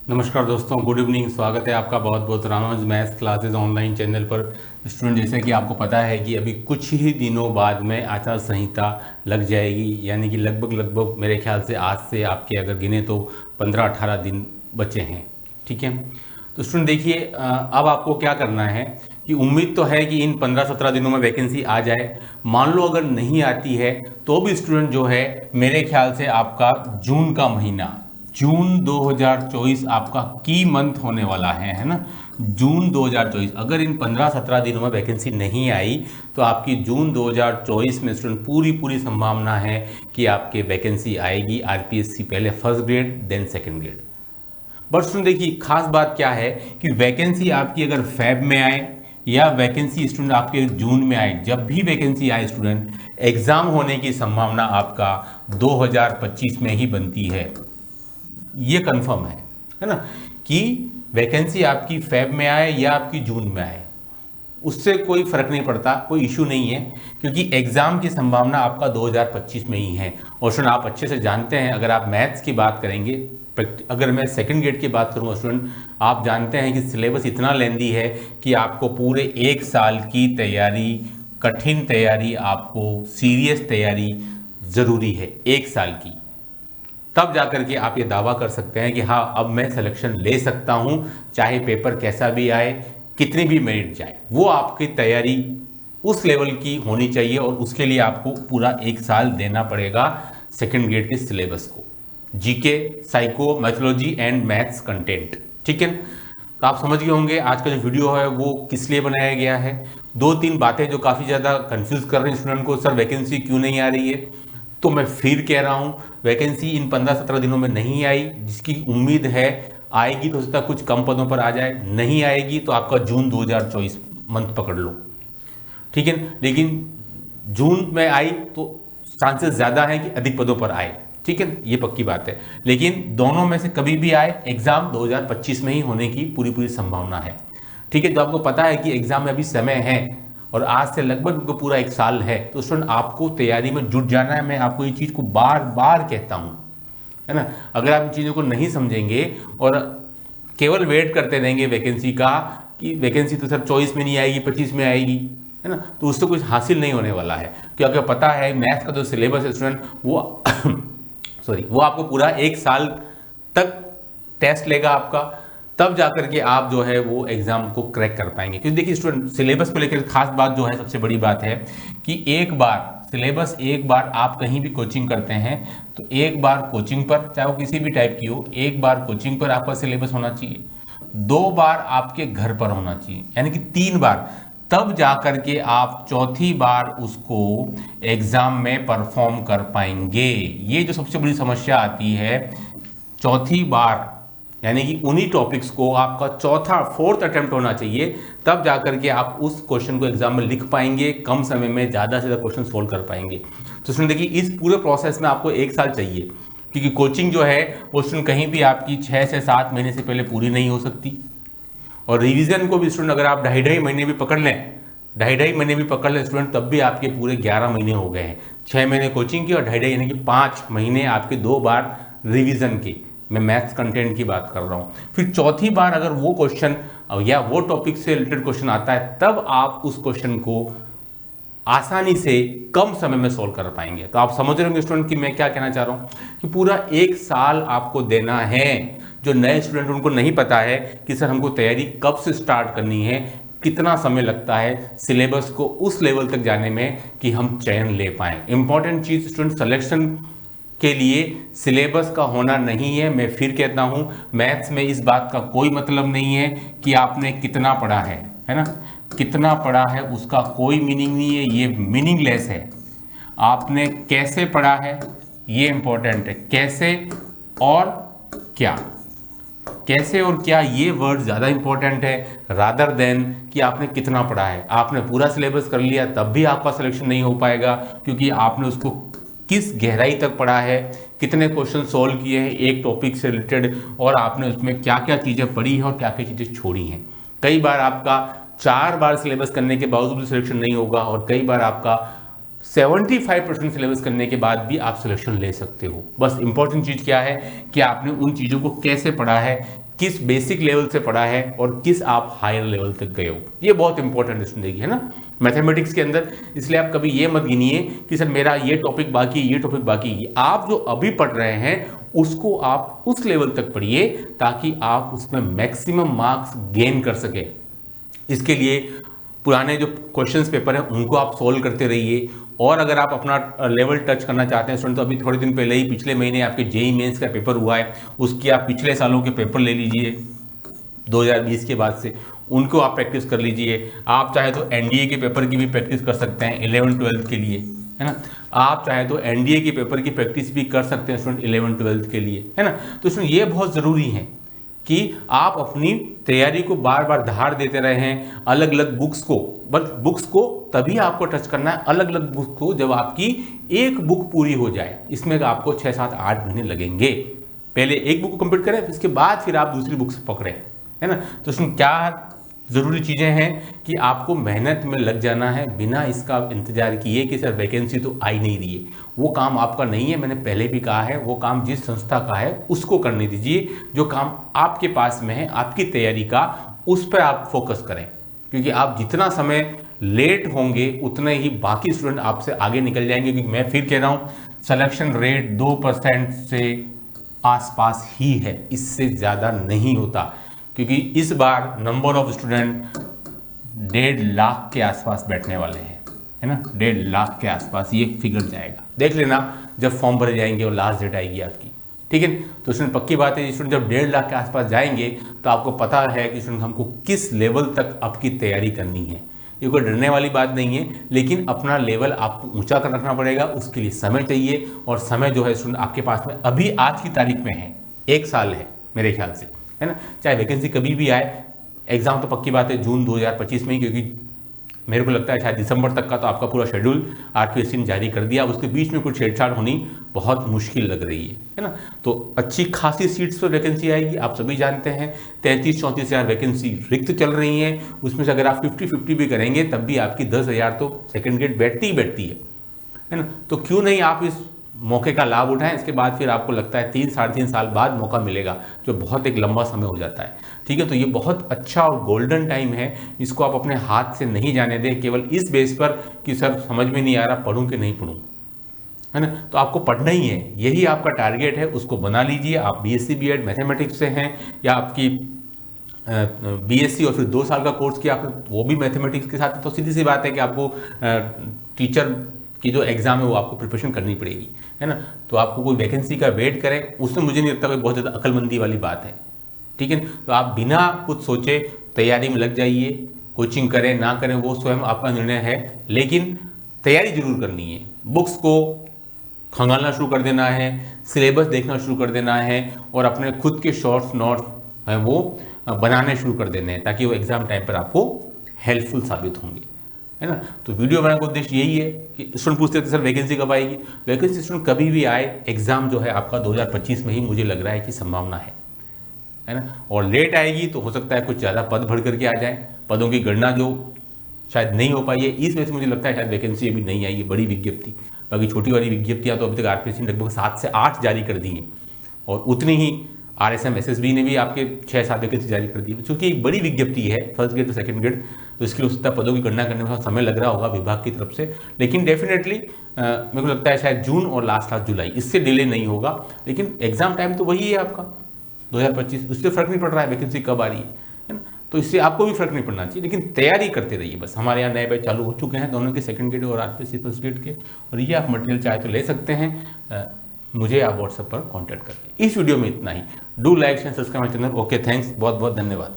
नमस्कार दोस्तों, good evening. स्वागत है आपका बहुत बहुत Ramanuj maths classes online channel पर। स्टूडेंट, जैसे कि आपको पता है कि अभी कुछ ही दिनों बाद में आचार संहिता लग जाएगी, यानी कि लगभग मेरे ख्याल से आज से आपके अगर गिने तो 15-18 दिन बचे हैं। ठीक है, तो स्टूडेंट देखिए, अब आपको क्या करना है कि उम्मीद तो है कि इन 15-17 दिनों में वैकेंसी आ जाए। मान लो अगर नहीं आती है तो भी स्टूडेंट जो है, मेरे ख्याल से आपका जून का महीना, जून 2024 आपका की मंथ होने वाला है ना। जून 2024 अगर इन 15-17 दिनों में वैकेंसी नहीं आई तो आपकी जून 2024 में स्टूडेंट पूरी संभावना है कि आपके वैकेंसी आएगी आरपीएससी, पहले first grade then second grade. But student देखिए, खास बात क्या है कि वैकेंसी आपकी अगर फेब में आए या वैकेंसी स्टूडेंट आपके जून में आए, जब भी वैकेंसी आए स्टूडेंट, एग्जाम होने की संभावना आपका 2025 में ही बनती है। ये कंफर्म है ना, कि वैकेंसी आपकी फेब में आए या आपकी जून में आए, उससे कोई फर्क नहीं पड़ता, कोई इशू नहीं है, क्योंकि एग्जाम की संभावना आपका 2025 में ही है। और स्टूडेंट आप अच्छे से जानते हैं, अगर आप मैथ्स की बात करेंगे, अगर मैं सेकंड ग्रेड की बात करूंगा स्टूडेंट, आप जानते हैं कि सिलेबस इतना लेंदी है कि आपको पूरे एक साल की तैयारी, कठिन तैयारी, आपको सीरियस तैयारी जरूरी है एक साल की। तब जाकर के आप ये दावा कर सकते हैं कि हाँ, अब मैं सिलेक्शन ले सकता हूं, चाहे पेपर कैसा भी आए, कितनी भी मेरिट जाए। वो आपकी तैयारी उस लेवल की होनी चाहिए और उसके लिए आपको पूरा एक साल देना पड़ेगा सेकंड ग्रेड के सिलेबस को, GK, psycho, methodology and maths content. ठीक है, तो आप समझ गए होंगे आज का जो वीडियो है वो किस लिए बनाया गया है। 2-3 बातें जो काफ़ी ज़्यादा कंफ्यूज कर रही हैं स्टूडेंट को, सर वैकेंसी क्यों नहीं आ रही है, तो मैं फिर कह रहा हूं, वैकेंसी इन 15-17 दिनों में नहीं आई, जिसकी उम्मीद है आएगी तो सकता कुछ कम पदों पर आ जाए, नहीं आएगी तो आपका जून 2024 मंथ पकड़ लो। ठीक है, लेकिन जून में आई तो चांसेस ज़्यादा है कि अधिक पदों पर आए। ठीक है, ये पक्की बात है, लेकिन दोनों में से कभी भी आए, एग्जाम 2025 में ही होने की पूरी संभावना है। ठीक है, तो आपको पता है कि एग्जाम में अभी समय है और आज से लगभग पूरा एक साल है, तो स्टूडेंट आपको तैयारी में जुट जाना है। मैं आपको ये चीज़ को बार बार कहता हूँ, है ना। अगर आप इन चीज़ों को नहीं समझेंगे और केवल वेट करते रहेंगे वैकेंसी का, कि वैकेंसी तो सर 24 में नहीं आएगी, 25 में आएगी, है ना, तो उससे कुछ हासिल नहीं होने वाला है। क्योंकि आपको पता है मैथ्स का जो सिलेबस है स्टूडेंट, वो वो आपको पूरा एक साल तक टेस्ट लेगा आपका, तब जाकर के आप जो है वो एग्जाम को क्रैक कर पाएंगे। क्योंकि देखिए स्टूडेंट, सिलेबस को लेकर खास बात जो है, सबसे बड़ी बात है कि एक बार आप कहीं भी कोचिंग करते हैं तो एक बार कोचिंग पर, चाहे वो किसी भी टाइप की हो, एक बार कोचिंग पर आपका सिलेबस होना चाहिए, 2 बार आपके घर पर होना चाहिए, यानी कि 3 बार, तब जाकर के आप चौथी बार उसको एग्जाम में परफॉर्म कर पाएंगे। ये जो सबसे बड़ी समस्या आती है, चौथी बार, यानी कि उन्हीं टॉपिक्स को आपका चौथा, 4th अटेम्प्ट होना चाहिए, तब जाकर के आप उस क्वेश्चन को एग्जाम में लिख पाएंगे, कम समय में ज़्यादा से ज़्यादा क्वेश्चन सोल्व कर पाएंगे। तो स्टूडेंट देखिए, इस पूरे प्रोसेस में आपको एक साल चाहिए, क्योंकि कोचिंग जो है वो स्टूडेंट कहीं भी आपकी 6 से 7 महीने से पहले पूरी नहीं हो सकती। और रिवीजन को भी स्टूडेंट अगर आप 2.5 महीने भी पकड़ लें, 2.5 महीने भी पकड़ लें स्टूडेंट, तब भी आपके पूरे 11 महीने हो गए हैं। 6 महीने कोचिंग की और 2.5 यानी कि 5 महीने आपके 2 बार रिवीजन के, मैं मैथ्स कंटेंट की बात कर रहा हूँ। फिर चौथी बार अगर वो क्वेश्चन या वो टॉपिक से रिलेटेड क्वेश्चन आता है, तब आप उस क्वेश्चन को आसानी से कम समय में सोल्व कर पाएंगे। तो आप समझ रहे होंगे स्टूडेंट कि मैं क्या कहना चाह रहा हूँ, कि पूरा एक साल आपको देना है। जो नए स्टूडेंट उनको नहीं पता है कि सर हमको तैयारी कब से स्टार्ट करनी है, कितना समय लगता है सिलेबस को उस लेवल तक जाने में कि हम चयन ले पाएँ। इंपॉर्टेंट चीज़ स्टूडेंट, सिलेक्शन के लिए सिलेबस का होना नहीं है। मैं फिर कहता हूं, मैथ्स में इस बात का कोई मतलब नहीं है कि आपने कितना पढ़ा है ना, कितना पढ़ा है उसका कोई मीनिंग नहीं है, ये मीनिंगलेस है। आपने कैसे पढ़ा है ये इंपॉर्टेंट है, कैसे और क्या, कैसे और क्या, ये वर्ड ज़्यादा इंपॉर्टेंट है रादर देन कि आपने कितना पढ़ा है। आपने पूरा सिलेबस कर लिया तब भी आपका सिलेक्शन नहीं हो पाएगा, क्योंकि आपने उसको किस गहराई तक पढ़ा है, कितने क्वेश्चन सॉल्व किए हैं एक टॉपिक से रिलेटेड, और आपने उसमें क्या क्या चीज़ें पढ़ी हैं और क्या क्या चीज़ें छोड़ी हैं। कई बार आपका 4 बार सिलेबस करने के बावजूद भी सिलेक्शन नहीं होगा, और कई बार आपका 75% सिलेबस करने के बाद भी आप सिलेक्शन ले सकते हो। बस इंपॉर्टेंट चीज़ क्या है कि आपने उन चीज़ों को कैसे पढ़ा है, किस बेसिक लेवल से पढ़ा है और किस आप हायर लेवल तक गए हो। ये बहुत इंपॉर्टेंट स्टूडेंट है ना मैथमेटिक्स के अंदर। इसलिए आप कभी ये मत गिनिए कि सर मेरा ये टॉपिक बाकी है, ये टॉपिक बाकी है। आप जो अभी पढ़ रहे हैं उसको आप उस लेवल तक पढ़िए ताकि आप उसमें मैक्सिमम मार्क्स गेन कर सके। इसके लिए पुराने जो क्वेश्चंस पेपर हैं उनको आप सोल्व करते रहिए। और अगर आप अपना लेवल टच करना चाहते हैं स्टूडेंट, तो अभी थोड़े दिन पहले ही पिछले महीने आपके जेईई मेंस का पेपर हुआ है, उसकी आप पिछले सालों के पेपर ले लीजिए 2020 के बाद से, उनको आप प्रैक्टिस कर लीजिए। आप चाहे तो एनडीए के पेपर की भी प्रैक्टिस कर सकते हैं 11th-12th के लिए, है ना। आप चाहे तो एनडीए के पेपर की प्रैक्टिस भी कर सकते हैं स्टूडेंट 11th-12th के लिए, है ना। तो स्टूडेंट ये बहुत ज़रूरी है कि आप अपनी तैयारी को बार बार धार देते रहे हैं अलग अलग बुक्स को। बट बुक्स को तभी आपको टच करना है, अलग अलग बुक्स को, जब आपकी एक बुक पूरी हो जाए। इसमें आपको 6, 7, 8 महीने लगेंगे। पहले एक बुक को कंप्लीट करें, इसके बाद फिर आप दूसरी बुक से पकड़ें, है ना। तो इसमें क्या ज़रूरी चीज़ें हैं कि आपको मेहनत में लग जाना है, बिना इसका इंतजार किए कि सर वैकेंसी तो आई नहीं रही है। वो काम आपका नहीं है, मैंने पहले भी कहा है। वो काम जिस संस्था का है उसको करने दीजिए। जो काम आपके पास में है, आपकी तैयारी का, उस पर आप फोकस करें। क्योंकि आप जितना समय लेट होंगे उतने ही बाकी स्टूडेंट आपसे आगे निकल जाएंगे। क्योंकि मैं फिर कह रहा हूँ, सिलेक्शन रेट 2% से आसपास ही है, इससे ज़्यादा नहीं होता। क्योंकि इस बार नंबर ऑफ स्टूडेंट 1.5 लाख के आसपास बैठने वाले हैं, है ना। 1.5 लाख के आसपास ये फिगर जाएगा। देख लेना जब फॉर्म भरे जाएंगे और लास्ट डेट आएगी आपकी, ठीक है। तो स्टूडेंट पक्की बात है, स्टूडेंट जब 1.5 लाख के आसपास जाएंगे तो आपको पता है कि स्टूडेंट हमको किस लेवल तक आपकी तैयारी करनी है। ये कोई डरने वाली बात नहीं है, लेकिन अपना लेवल आपको ऊंचा कर रखना पड़ेगा। उसके लिए समय चाहिए, और समय जो है स्टूडेंट आपके पास में अभी आज की तारीख में है, 1 साल है मेरे ख्याल से, है ना। चाहे वैकेंसी कभी भी आए, एग्जाम तो पक्की बात है जून 2025 में ही, क्योंकि मेरे को लगता है शायद दिसंबर तक का तो आपका पूरा शेड्यूल आरपीएससी ने जारी कर दिया। उसके बीच में कुछ छेड़छाड़ होनी बहुत मुश्किल लग रही है ना। तो अच्छी खासी सीट्स पर वैकेंसी आएगी, आप सभी जानते हैं 33-34 हज़ार वैकेंसी रिक्त चल रही हैं। उसमें से अगर आप 50-50 भी करेंगे तब भी आपकी 10,000 तो सेकेंड ग्रेड बैठती ही बैठती है ना। तो क्यों नहीं आप इस मौके का लाभ उठाएं। इसके बाद फिर आपको लगता है 3-3.5 साल बाद मौका मिलेगा, जो बहुत एक लंबा समय हो जाता है, ठीक है। तो ये बहुत अच्छा और गोल्डन टाइम है, इसको आप अपने हाथ से नहीं जाने दें केवल इस बेस पर कि सर समझ में नहीं आ रहा, पढ़ूं कि नहीं पढ़ूं, है ना। तो आपको पढ़ना ही है, यही आपका टारगेट है, उसको बना लीजिए। आप बीएससी बीएड मैथमेटिक्स से हैं या आपकी बीएससी और फिर 2 साल का कोर्स किया आपने, वो भी मैथमेटिक्स के साथ है, तो सीधी सी बात है कि आपको टीचर की जो एग्जाम है वो आपको प्रिपरेशन करनी पड़ेगी, है ना। तो आपको कोई वैकेंसी का वेट करें, उसमें मुझे नहीं लगता कोई बहुत ज़्यादा अक्लमंदी वाली बात है, ठीक है। तो आप बिना कुछ सोचे तैयारी में लग जाइए। कोचिंग करें ना करें वो स्वयं आपका निर्णय है, लेकिन तैयारी जरूर करनी है। बुक्स को खंगालना शुरू कर देना है, सिलेबस देखना शुरू कर देना है, और अपने खुद के शॉर्ट्स नोट्स हैं वो बनाने शुरू कर देने हैं, ताकि वो एग्जाम टाइम पर आपको हेल्पफुल साबित होंगे, है ना। तो वीडियो बनाने का उद्देश्य यही है कि स्टूडेंट पूछते थे सर वैकेंसी कब आएगी। वैकेंसी स्टूडेंट कभी भी आए, एग्जाम जो है आपका 2025 में ही मुझे लग रहा है कि संभावना है ना। और लेट आएगी तो हो सकता है कुछ ज़्यादा पद भर करके आ जाए, पदों की गणना जो शायद नहीं हो पाई है, इस वजह से मुझे लगता है शायद वैकेंसी अभी नहीं आई है, बड़ी विज्ञप्ति। बाकी छोटी वाली विज्ञप्तियाँ तो अभी तक आरपीएससी ने लगभग 7 से 8 जारी कर दी हैं, और उतनी ही आरएसएम एसएसबी ने भी आपके 6-7 वैकेंसी जारी कर दी है। क्योंकि एक बड़ी विज्ञप्ति है, फर्स्ट ग्रेड और सेकंड ग्रेड, तो इसके लिए उसका पदों की गणना करने में समय लग रहा होगा विभाग की तरफ से। लेकिन डेफिनेटली मेरे को लगता है शायद जून और लास्ट जुलाई, इससे डिले नहीं होगा। लेकिन एग्जाम टाइम तो वही है आपका 2025, उससे फर्क नहीं पड़ रहा है वैकेंसी कब आ रही है ना। तो इससे आपको भी फर्क नहीं पड़ना चाहिए, लेकिन तैयारी करते रहिए बस। हमारे यहाँ नए बैच चालू हो चुके हैं दोनों के, सेकंड ग्रेड और आरपीएससी फर्स्ट ग्रेड के, और ये आप मटेरियल चाहे तो ले सकते हैं। मुझे आप व्हाट्सएप पर कांटेक्ट करके। इस वीडियो में इतना ही। Do like and subscribe my channel. Okay, thanks, बहुत बहुत धन्यवाद।